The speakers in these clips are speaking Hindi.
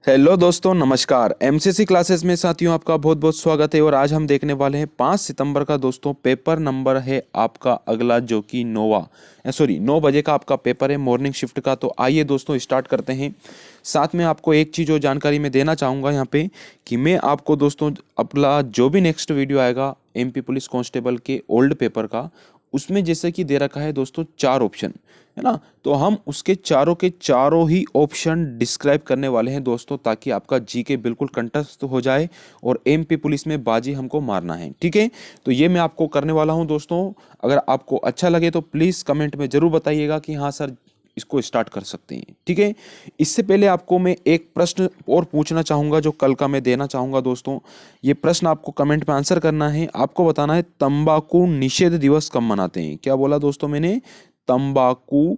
हेलो दोस्तों, नमस्कार। एमसीसी क्लासेस में साथियों आपका बहुत बहुत स्वागत है। और आज हम देखने वाले हैं 5 सितंबर का दोस्तों पेपर नंबर है आपका अगला, जो कि 9 बजे का आपका पेपर है मॉर्निंग शिफ्ट का। तो आइए दोस्तों स्टार्ट करते हैं। साथ में आपको एक चीज़ और जानकारी मैं देना चाहूँगा यहाँ पे कि मैं आपको दोस्तों अपना जो भी नेक्स्ट वीडियो आएगा एमपी पुलिस कांस्टेबल के ओल्ड पेपर का, उसमें जैसे कि दे रखा है दोस्तों 4 ऑप्शन, है ना। तो हम उसके चारों के चारों ही ऑप्शन डिस्क्राइब करने वाले हैं दोस्तों, ताकि आपका जीके बिल्कुल कंठस्थ हो जाए और एमपी पुलिस में बाजी हमको मारना है, ठीक है। तो ये मैं आपको करने वाला हूं दोस्तों। अगर आपको अच्छा लगे तो प्लीज़ कमेंट में ज़रूर बताइएगा कि हाँ सर, इसको स्टार्ट कर सकते हैं, ठीक है। इससे पहले आपको मैं एक प्रश्न और पूछना चाहूँगा जो कल का मैं देना चाहूँगा दोस्तों। ये प्रश्न आपको कमेंट में आंसर करना है। आपको बताना है तंबाकू निषेध दिवस कब मनाते हैं। क्या बोला दोस्तों मैंने? तंबाकू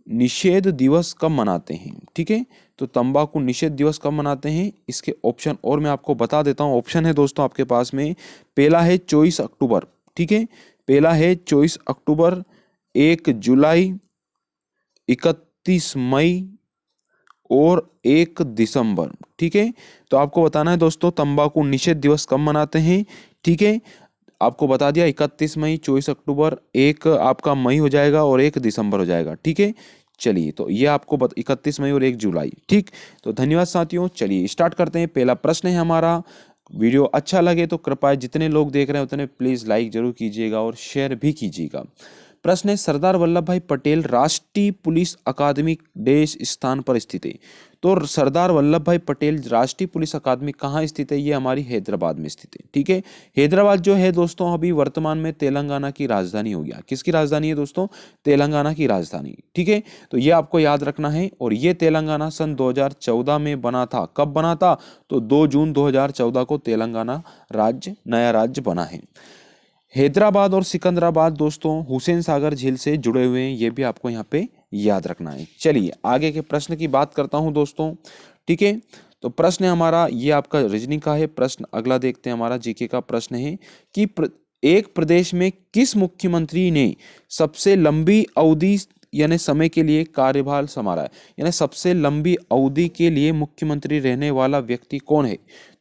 निषेध दिवस कब मनाते हैं, ठीक है। तो तंबाकू निषेध दिवस कब मनाते हैं, इसके ऑप्शन और मैं आपको बता देता हूं। ऑप्शन है दोस्तों आपके पास में, पहला है 24 अक्टूबर, ठीक है। पहला है 24 अक्टूबर, 1 जुलाई, 31 मई और 1 दिसंबर, ठीक है। तो आपको बताना है दोस्तों तंबाकू निषेध दिवस कब मनाते हैं, ठीक है। आपको बता दिया 31 मई, 24 अक्टूबर, 1 आपका मई हो जाएगा और 1 दिसंबर हो जाएगा, ठीक है। चलिए, तो ये आपको 31 मई और 1 जुलाई, ठीक। तो धन्यवाद साथियों। चलिए स्टार्ट करते हैं। पहला प्रश्न है हमारा। वीडियो अच्छा लगे तो कृपया जितने लोग देख रहे हैं उतने प्लीज़ लाइक जरूर कीजिएगा और शेयर भी कीजिएगा। प्रश्न है, सरदार वल्लभ भाई पटेल राष्ट्रीय पुलिस अकादमी देश स्थान पर स्थित है। तो सरदार वल्लभ भाई पटेल राष्ट्रीय पुलिस अकादमी कहाँ स्थित है? ये हमारी हैदराबाद में स्थित है, ठीक है। हैदराबाद जो है दोस्तों अभी वर्तमान में तेलंगाना की राजधानी हो गया। किसकी राजधानी है दोस्तों? तेलंगाना की राजधानी, ठीक है। तो ये आपको याद रखना है। और ये तेलंगाना सन 2014 में बना था। कब बना था? तो 2 जून 2014 को तेलंगाना राज्य, नया राज्य बना है। हैदराबाद और सिकंदराबाद दोस्तों हुसैन सागर झील से जुड़े हुए हैं, ये भी आपको यहाँ पे याद रखना है। चलिए आगे के प्रश्न की बात करता हूँ दोस्तों, ठीक है। तो प्रश्न है हमारा, ये आपका रीजनिंग का है प्रश्न। अगला देखते हैं, हमारा जीके का प्रश्न है कि एक प्रदेश में किस मुख्यमंत्री ने सबसे लंबी अवधि यानी समय के लिए कार्यभार संभाला है? यानी सबसे लंबी अवधि के लिए मुख्यमंत्री रहने वाला व्यक्ति कौन है?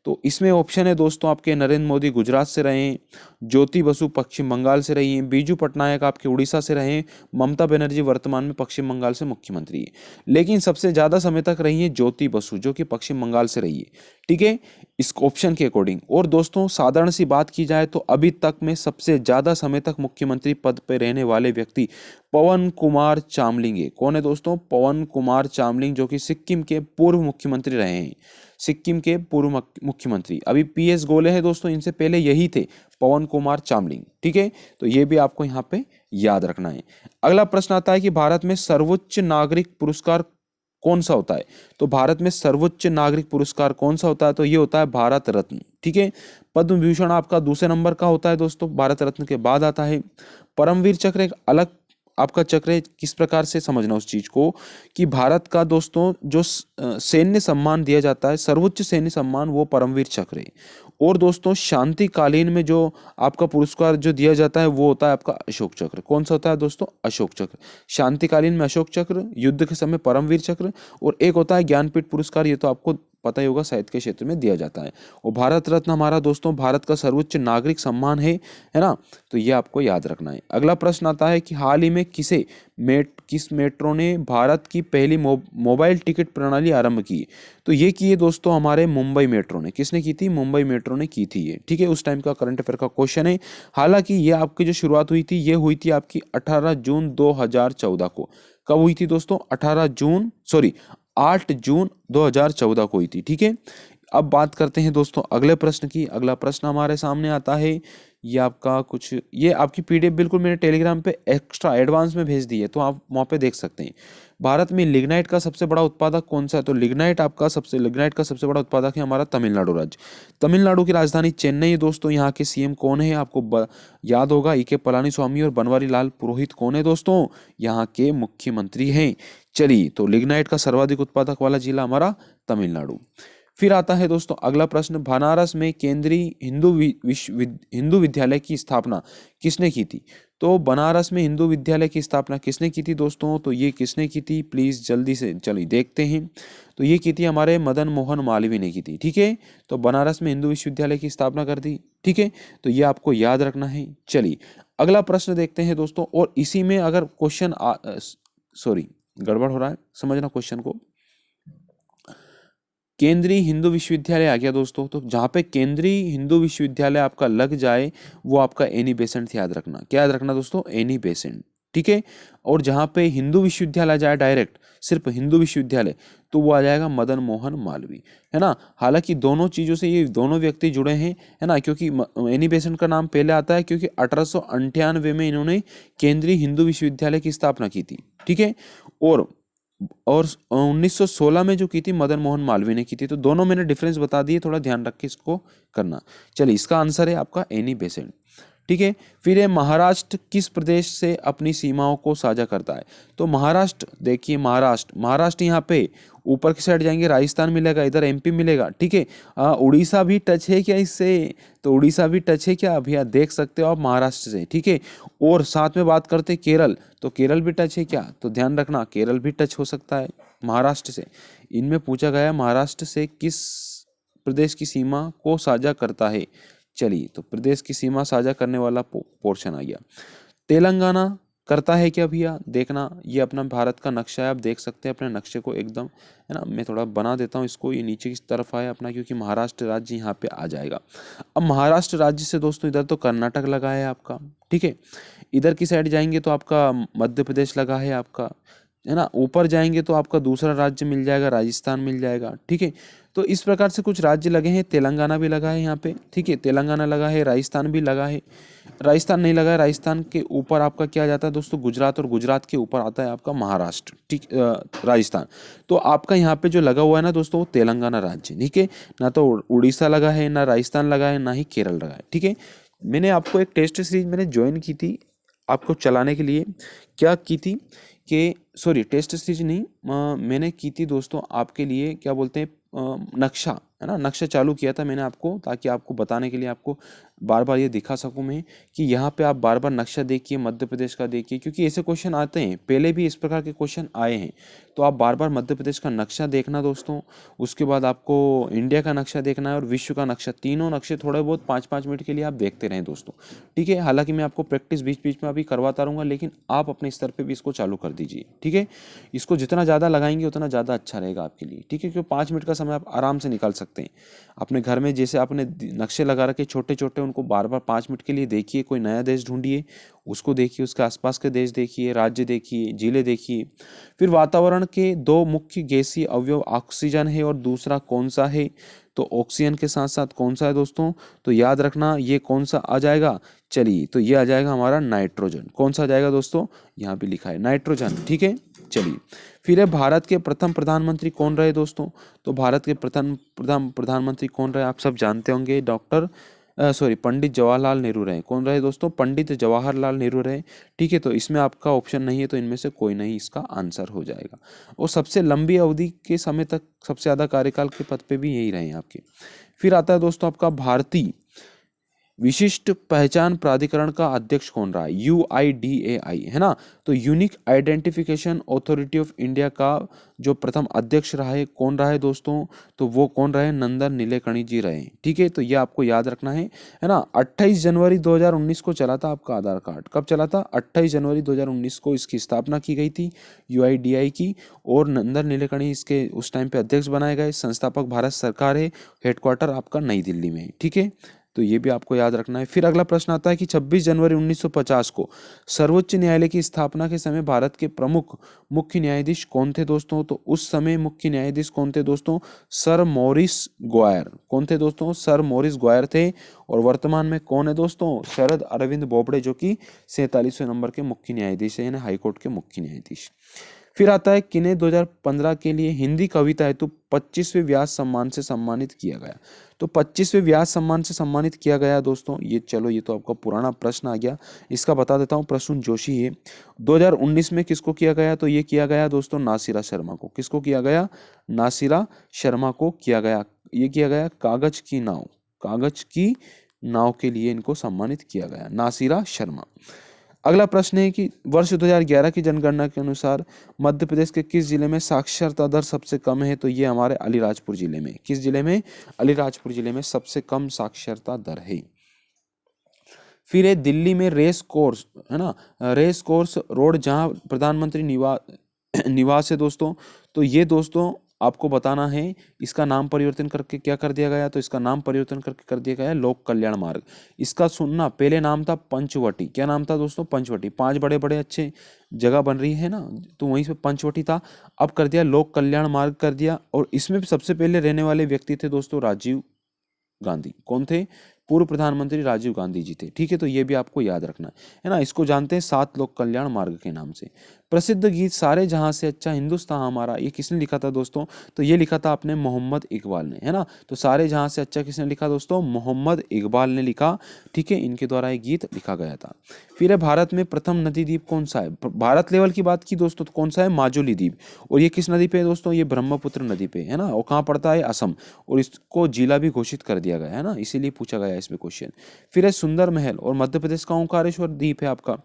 तो इसमें ऑप्शन है दोस्तों आपके, नरेंद्र मोदी गुजरात से रहे हैं, ज्योति बसु पश्चिम बंगाल से रही हैं, बीजू पटनायक आपके उड़ीसा से रहे हैं, ममता बनर्जी वर्तमान में पश्चिम बंगाल से मुख्यमंत्री है। लेकिन सबसे ज्यादा समय तक रही है ज्योति बसु, जो कि पश्चिम बंगाल से रही है, ठीक है, इस ऑप्शन के अकॉर्डिंग। और दोस्तों साधारण सी बात की जाए तो अभी तक में सबसे ज्यादा समय तक मुख्यमंत्री पद पर रहने वाले व्यक्ति पवन कुमार चामलिंग है। कौन है दोस्तों? पवन कुमार चामलिंग, जो कि सिक्किम के पूर्व मुख्यमंत्री रहे हैं। सिक्किम के पूर्व मुख्यमंत्री। अभी पीएस गोले हैं दोस्तों, इनसे पहले यही थे, पवन कुमार चामलिंग, ठीक है। तो ये भी आपको यहाँ पे याद रखना है। अगला प्रश्न आता है कि भारत में सर्वोच्च नागरिक पुरस्कार कौन सा होता है? तो भारत में सर्वोच्च नागरिक पुरस्कार कौन सा होता है? तो ये होता है भारत रत्न, ठीक है। पद्म विभूषण आपका दूसरे नंबर का होता है दोस्तों, भारत रत्न के बाद आता है। परमवीर चक्र एक अलग आपका चक्र है। किस प्रकार से समझना उस चीज को कि भारत का दोस्तों जो सैन्य सम्मान दिया जाता है, सर्वोच्च सैन्य सम्मान, वो परमवीर चक्र है। और दोस्तों शांतिकालीन में जो आपका पुरस्कार जो दिया जाता है वो होता है आपका अशोक चक्र। कौन सा होता है दोस्तों? अशोक चक्र। शांतिकालीन में अशोक चक्र, युद्ध के समय परमवीर चक्र, और एक होता है ज्ञानपीठ पुरस्कार, ये तो आपको पता ही होगा, साहित्य के क्षेत्र में दिया जाता है। और भारत रत्न हमारा दोस्तों भारत का सर्वोच्च नागरिक सम्मान है ना। तो ये आपको याद रखना है। अगला प्रश्न आता है कि हाल ही में किस मेट्रो ने भारत की पहली मोबाइल टिकट प्रणाली आरंभ की? तो ये की है दोस्तों हमारे मुंबई मेट्रो ने। किसने की थी? मुंबई मेट्रो ने की थी ये, ठीक है। उस टाइम का करंट अफेयर का क्वेश्चन है। हालांकि ये आपकी जो शुरुआत हुई थी, ये हुई थी आपकी 18 जून 2014 को। कब हुई थी दोस्तों? 8 जून 2014 को हुई थी, ठीक है। अब बात करते हैं दोस्तों अगले प्रश्न की। अगला प्रश्न हमारे सामने आता है, ये आपकी पीडीएफ बिल्कुल मैंने टेलीग्राम पे एक्स्ट्रा एडवांस में भेज दी है, तो आप वहाँ पे देख सकते हैं। भारत में लिग्नाइट का सबसे बड़ा उत्पादक कौन सा है? तो लिग्नाइट का सबसे बड़ा उत्पादक है हमारा तमिलनाडु राज्य। तमिलनाडु की राजधानी चेन्नई है दोस्तों। यहाँ के सीएम कौन है? आपको याद होगा, ई के पलानीस्वामी। और बनवारी लाल पुरोहित कौन है दोस्तों? यहाँ के मुख्यमंत्री हैं। चलिए, तो लिग्नाइट का सर्वाधिक उत्पादक वाला जिला हमारा तमिलनाडु। फिर आता है दोस्तों अगला प्रश्न, बनारस में केंद्रीय हिंदू विद्यालय की स्थापना किसने की थी? तो बनारस में हिंदू विद्यालय की स्थापना किसने की थी दोस्तों? तो ये किसने की थी, प्लीज जल्दी से चलिए देखते हैं। तो ये की थी हमारे मदन मोहन मालवीय ने की थी। ठीक है, तो बनारस में हिंदू विश्वविद्यालय की स्थापना कर दी। ठीक है, तो ये आपको याद रखना है। चलिए अगला प्रश्न देखते हैं दोस्तों, और इसी में अगर क्वेश्चन सॉरी गड़बड़ हो रहा है, समझना क्वेश्चन को। केंद्रीय हिंदू विश्वविद्यालय आ गया दोस्तों, तो जहाँ पे केंद्रीय हिंदू विश्वविद्यालय आपका लग जाए वो आपका एनी बेसेंट याद रखना। क्या याद रखना दोस्तों? Annie Besant. ठीक है, और जहाँ पे हिंदू विश्वविद्यालय जाए डायरेक्ट, सिर्फ हिंदू विश्वविद्यालय, तो वो आ जाएगा मदन मोहन मालवीय, है ना। हालांकि दोनों चीज़ों से ये दोनों व्यक्ति जुड़े हैं, है ना, क्योंकि एनी बेसेंट का नाम पहले आता है क्योंकि 1898 में इन्होंने केंद्रीय हिंदू विश्वविद्यालय की स्थापना की थी। ठीक है, और 1916 में जो की थी मदन मोहन मालवीय ने की थी। तो दोनों मैंने डिफरेंस बता दिए, थोड़ा ध्यान रख के इसको करना। चलिए इसका आंसर है आपका एनी बेसेंट। ठीक है, फिर ये महाराष्ट्र किस प्रदेश से अपनी सीमाओं को साझा करता है? तो महाराष्ट्र, देखिए महाराष्ट्र यहाँ पे ऊपर की साइड जाएंगे राजस्थान मिलेगा, इधर एमपी मिलेगा। ठीक है, उड़ीसा भी टच है क्या इससे? तो उड़ीसा भी टच है क्या भैया? देख सकते हो आप महाराष्ट्र से। ठीक है, और साथ में बात करते केरल, तो केरल भी टच है क्या? तो ध्यान रखना केरल भी टच हो सकता है महाराष्ट्र से। इनमें पूछा गया महाराष्ट्र से किस प्रदेश की सीमा को साझा करता है। चलिए, तो प्रदेश की सीमा साझा करने वाला पोर्शन आ गया। तेलंगाना करता है क्या भैया? देखना, ये अपना भारत का नक्शा है, आप देख सकते हैं अपने नक्शे को एकदम, है ना। मैं थोड़ा बना देता हूँ इसको, ये नीचे की तरफ आया अपना, क्योंकि महाराष्ट्र राज्य यहाँ पे आ जाएगा। अब महाराष्ट्र राज्य से दोस्तों इधर तो कर्नाटक लगा है आपका। ठीक है, इधर की साइड जाएंगे तो आपका मध्य प्रदेश लगा है आपका, है ना। ऊपर जाएंगे तो आपका दूसरा राज्य मिल जाएगा, राजस्थान मिल जाएगा। ठीक है, तो इस प्रकार से कुछ राज्य लगे हैं। तेलंगाना भी लगा है यहाँ पे। ठीक है, तेलंगाना लगा है, राजस्थान भी लगा है, राजस्थान नहीं लगा है। राजस्थान के ऊपर आपका क्या जाता है दोस्तों? गुजरात, और गुजरात के ऊपर आता है आपका महाराष्ट्र। ठीक, राजस्थान। तो आपका यहाँ पे जो लगा हुआ है ना दोस्तों, वो तेलंगाना राज्य। ठीक है, ना तो उड़ीसा लगा है, ना राजस्थान लगा है, ना ही केरल लगा है। ठीक है, मैंने आपको एक टेस्ट सीरीज मैंने ज्वाइन की थी आपको चलाने के लिए। क्या की थी कि सॉरी टेस्ट सीरीज नहीं, मैंने की थी दोस्तों आपके लिए, क्या बोलते हैं, नक्शा, है ना। नक्शा चालू किया था मैंने आपको, ताकि आपको बताने के लिए, आपको बार बार ये दिखा सकूं मैं कि यहाँ पे आप बार बार नक्शा देखिए, मध्य प्रदेश का देखिए, क्योंकि ऐसे क्वेश्चन आते हैं, पहले भी इस प्रकार के क्वेश्चन आए हैं। तो आप बार बार मध्य प्रदेश का नक्शा देखना दोस्तों, उसके बाद आपको इंडिया का नक्शा देखना है और विश्व का नक्शा, तीनों नक्शे थोड़े बहुत 5-5 मिनट के लिए आप देखते रहें दोस्तों। ठीक है, हालांकि मैं आपको प्रैक्टिस बीच बीच में अभी करवाता रहूँगा, लेकिन आप अपने स्तर पर भी इसको चालू कर दीजिए। ठीक है, इसको जितना ज़्यादा लगाएंगे उतना ज़्यादा अच्छा रहेगा आपके लिए। ठीक है, क्योंकि 5 मिनट का समय आप आराम से निकाल सकते हैं अपने घर में। जैसे आपने नक्शे लगा रखे छोटे छोटे, उनको बार बार 5 मिनट के लिए देखिए। कोई नया देश ढूंढिए, उसको देखिए, उसके आसपास के देश देखिए, राज्य देखिए, जिले देखिए। फिर वातावरण के दो मुख्य गैसीय अवयव ऑक्सीजन है और दूसरा कौन सा है? तो ऑक्सीजन के साथ साथ कौन सा है दोस्तों? तो याद रखना ये कौन सा आ जाएगा। चलिए, तो ये आ जाएगा हमारा नाइट्रोजन। कौन सा आ जाएगा दोस्तों? यहाँ पे लिखा है नाइट्रोजन। ठीक है, चलिए फिर है भारत के प्रथम प्रधानमंत्री कौन रहे दोस्तों? तो भारत के प्रथम प्रधानमंत्री कौन रहे? आप सब जानते होंगे, पंडित जवाहरलाल नेहरू रहे। कौन रहे दोस्तों? पंडित जवाहरलाल नेहरू रहे। ठीक है, तो इसमें आपका ऑप्शन नहीं है, तो इनमें से कोई नहीं इसका आंसर हो जाएगा। और सबसे लंबी अवधि के समय तक सबसे ज़्यादा कार्यकाल के पद पे भी यही रहे हैं आपके। फिर आता है दोस्तों आपका भारतीय विशिष्ट पहचान प्राधिकरण का अध्यक्ष कौन रहा है? UIDAI, है ना। तो unique identification authority of India का जो प्रथम अध्यक्ष रहा है, कौन रहा है दोस्तों? तो वो कौन रहे? नंदन नीलेकणी जी रहे। ठीक है, तो ये आपको याद रखना है ना। 28 जनवरी 2019 को चला था आपका आधार कार्ड। कब चला था? 28 जनवरी 2019 को इसकी स्थापना की गई थी UIDAI की, और नंदन नीलेकणी इसके उस टाइम पे अध्यक्ष बनाए गए। संस्थापक भारत सरकार है, हेडक्वार्टर आपका नई दिल्ली में है। ठीक है, तो ये भी आपको याद रखना है। फिर अगला प्रश्न आता है कि 26 जनवरी 1950 को सर्वोच्च न्यायालय की स्थापना के समय भारत के प्रमुख मुख्य न्यायाधीश कौन थे दोस्तों? तो उस समय मुख्य न्यायाधीश कौन थे दोस्तों? Sir Morris Gwyer. कौन थे दोस्तों? सर मॉरिस ग्वायर थे। और वर्तमान में कौन है दोस्तों? शरद अरविंद बोबड़े, जो कि 47वें नंबर के मुख्य न्यायाधीश है, यानी हाईकोर्ट के मुख्य न्यायाधीश। फिर आता है किन्हें 2015 के लिए हिंदी कविता हेतु 25वें व्यास सम्मान से सम्मानित किया गया? तो 25वें व्यास सम्मान से सम्मानित किया गया दोस्तों, ये चलो ये तो आपका पुराना प्रश्न आ गया, इसका बता देता हूँ। प्रसून जोशी है। 2019 में किसको किया गया? तो ये किया गया दोस्तों नासिरा शर्मा को। किसको किया गया? नासिरा शर्मा को किया गया। ये किया गया कागज की नाव के लिए इनको सम्मानित किया गया, नासिरा शर्मा। अगला प्रश्न है कि वर्ष 2011 की जनगणना के अनुसार मध्य प्रदेश के किस जिले में साक्षरता दर सबसे कम है? तो ये हमारे अलीराजपुर जिले में। किस जिले में? अलीराजपुर जिले में सबसे कम साक्षरता दर है। फिर है दिल्ली में रेस कोर्स, है ना, रेस कोर्स रोड जहां प्रधानमंत्री निवास है दोस्तों। तो ये दोस्तों आपको बताना है, इसका नाम परिवर्तन करके क्या कर दिया गया? तो इसका नाम परिवर्तन करके कर दिया गया है लोक कल्याण मार्ग। इसका सुनना, पहले नाम था पंचवटी। क्या नाम था दोस्तों? पंचवटी। 5 बड़े बड़े अच्छे जगह बन रही है ना, तो वहीं पे पंचवटी था, अब कर दिया लोक कल्याण मार्ग कर दिया। और इसमें सबसे पहले रहने वाले व्यक्ति थे दोस्तों राजीव गांधी। कौन थे? पूर्व प्रधानमंत्री राजीव गांधी जी थे। ठीक है, तो ये भी आपको याद रखना है ना। इसको जानते हैं 7 लोक कल्याण मार्ग के नाम से। प्रसिद्ध गीत सारे जहां से अच्छा हिंदुस्तान हमारा, ये किसने लिखा था दोस्तों? तो ये लिखा था अपने मोहम्मद इकबाल ने, है ना। तो सारे जहां से अच्छा किसने लिखा दोस्तों? मोहम्मद इकबाल ने लिखा। ठीक है, इनके द्वारा ये गीत लिखा गया था। फिर है भारत में प्रथम नदी द्वीप कौन सा है? भारत लेवल की बात की दोस्तों तो कौन सा है? माजुली द्वीप। और ये किस नदी पे है दोस्तों? ये ब्रह्मपुत्र नदी पे है ना। और कहाँ पड़ता है? असम। और इसको जिला भी घोषित कर दिया गया है ना, इसीलिए पूछा गया है इसमें क्वेश्चन। फिर है सुंदर महल, और मध्य प्रदेश का ओंकारेश्वर द्वीप है आपका।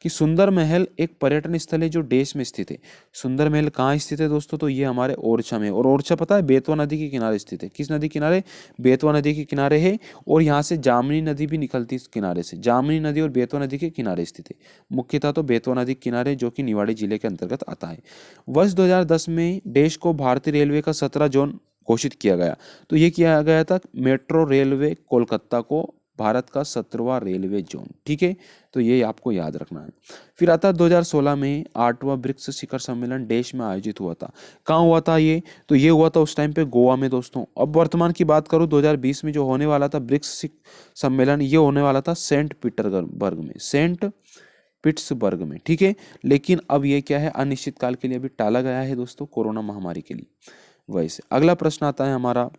कि सुंदर महल एक पर्यटन स्थल है जो देश में स्थित है। सुंदर महल कहाँ स्थित है दोस्तों? तो ये हमारे ओरछा में। और ओरछा पता है बेतवा नदी के किनारे स्थित है। किस नदी किनारे? बेतवा नदी के किनारे है। और यहाँ से जामनी नदी भी निकलती है इस किनारे से। जामनी नदी और बेतवा नदी के किनारे स्थित है। मुख्यतः तो बेतवा नदी के किनारे, जो कि निवाड़ी जिले के अंतर्गत आता है। वर्ष 2010 में देश को भारतीय रेलवे का 17 जोन घोषित किया गया। तो ये किया गया था मेट्रो रेलवे कोलकाता को भारत का 17वां रेलवे जोन। ठीक है, तो ये आपको याद रखना है। फिर आता है 2016 में 8वां ब्रिक्स शिखर सम्मेलन देश में आयोजित हुआ था। कहाँ हुआ था ये? तो ये हुआ था उस टाइम पे गोवा में दोस्तों। अब वर्तमान की बात करूँ 2020 में जो होने वाला था ब्रिक्स सम्मेलन, ये होने वाला था सेंट पीटर्सबर्ग में, सेंट पिट्सबर्ग में। ठीक है, लेकिन अब ये क्या है, अनिश्चित काल के लिए अभी टाला गया है दोस्तों, कोरोना महामारी के लिए। वैसे अगला प्रश्न आता है हमारा,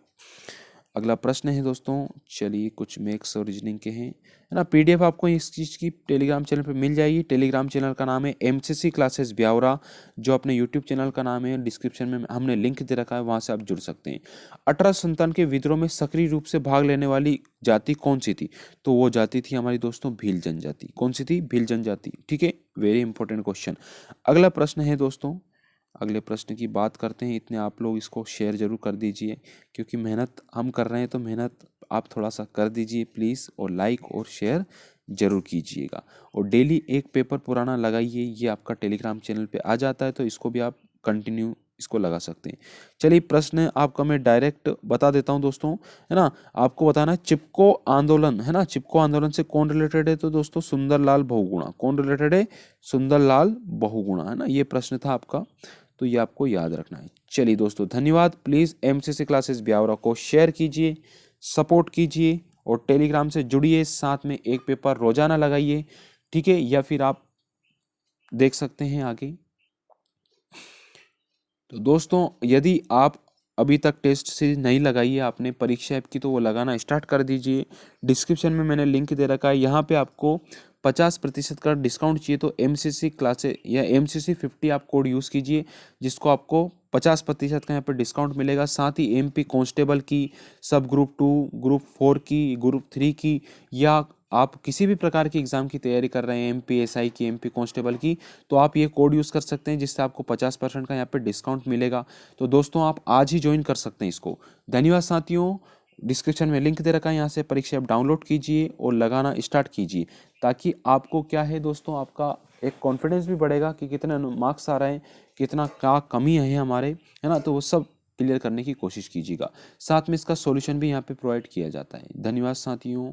अगला प्रश्न है दोस्तों, चलिए कुछ मैथ्स और रीजनिंग के हैं, है ना। पीडीएफ आपको इस चीज़ की टेलीग्राम चैनल पे मिल जाएगी। टेलीग्राम चैनल का नाम है एमसीसी क्लासेस ब्यावरा, जो अपने यूट्यूब चैनल का नाम है। डिस्क्रिप्शन में हमने लिंक दे रखा है, वहाँ से आप जुड़ सकते हैं। 1857 के विद्रोह में सक्रिय रूप से भाग लेने वाली जाति कौन सी थी? तो वो जाति थी हमारी दोस्तों भील जनजाति। कौन सी थी? भील जनजाति। ठीक है, वेरी इंपॉर्टेंट क्वेश्चन। अगला प्रश्न है दोस्तों, अगले प्रश्न की बात करते हैं। इतने आप लोग इसको शेयर जरूर कर दीजिए, क्योंकि मेहनत हम कर रहे हैं, तो मेहनत आप थोड़ा सा कर दीजिए प्लीज़। और लाइक और शेयर जरूर कीजिएगा। और डेली एक पेपर पुराना लगाइए, ये आपका टेलीग्राम चैनल पे आ जाता है, तो इसको भी आप कंटिन्यू इसको लगा सकते हैं। चलिए प्रश्न आपका मैं डायरेक्ट बता देता हूं दोस्तों, है ना। आपको बताना है चिपको आंदोलन, है ना, चिपको आंदोलन से कौन रिलेटेड है? तो दोस्तों सुंदरलाल बहुगुणा। कौन रिलेटेड है? सुंदरलाल बहुगुणा, है ना। ये प्रश्न था आपका, तो ये आपको याद रखना है। चलिए दोस्तों, धन्यवाद। प्लीज़ एमसीसी क्लासेस ब्यावरा को शेयर कीजिए, सपोर्ट कीजिए और टेलीग्राम से जुड़िए। साथ में एक पेपर रोजाना लगाइए, ठीक है, या फिर आप देख सकते हैं आगे। तो दोस्तों, यदि आप अभी तक टेस्ट सीरीज नहीं लगाई है आपने परीक्षा ऐप की, तो वो लगाना स्टार्ट कर दीजिए। डिस्क्रिप्शन में मैंने लिंक दे रखा है, यहाँ पे आपको 50% का डिस्काउंट चाहिए तो एमसीसी क्लासे या एमसीसी 50 आप कोड यूज़ कीजिए, जिसको आपको 50% का यहाँ पर डिस्काउंट मिलेगा। साथ ही एमपी कांस्टेबल की, सब ग्रुप 2, ग्रुप 4 की, ग्रुप 3 की, या आप किसी भी प्रकार की एग्ज़ाम की तैयारी कर रहे हैं, एमपी एसआई की, एमपी कांस्टेबल की, तो आप ये कोड यूज़ कर सकते हैं, जिससे आपको 50% का यहाँ पे डिस्काउंट मिलेगा। तो दोस्तों, आप आज ही ज्वाइन कर सकते हैं इसको। धन्यवाद साथियों। डिस्क्रिप्शन में लिंक दे रखा है, यहाँ से परीक्षा ऐप डाउनलोड कीजिए और लगाना स्टार्ट कीजिए, ताकि आपको क्या है दोस्तों, आपका एक कॉन्फिडेंस भी बढ़ेगा कि कितने मार्क्स आ रहे हैं, कितना क्या कमी है हमारे, है ना। तो वो सब क्लियर करने की कोशिश कीजिएगा। साथ में इसका सॉल्यूशन भी यहाँ पे प्रोवाइड किया जाता है। धन्यवाद साथियों।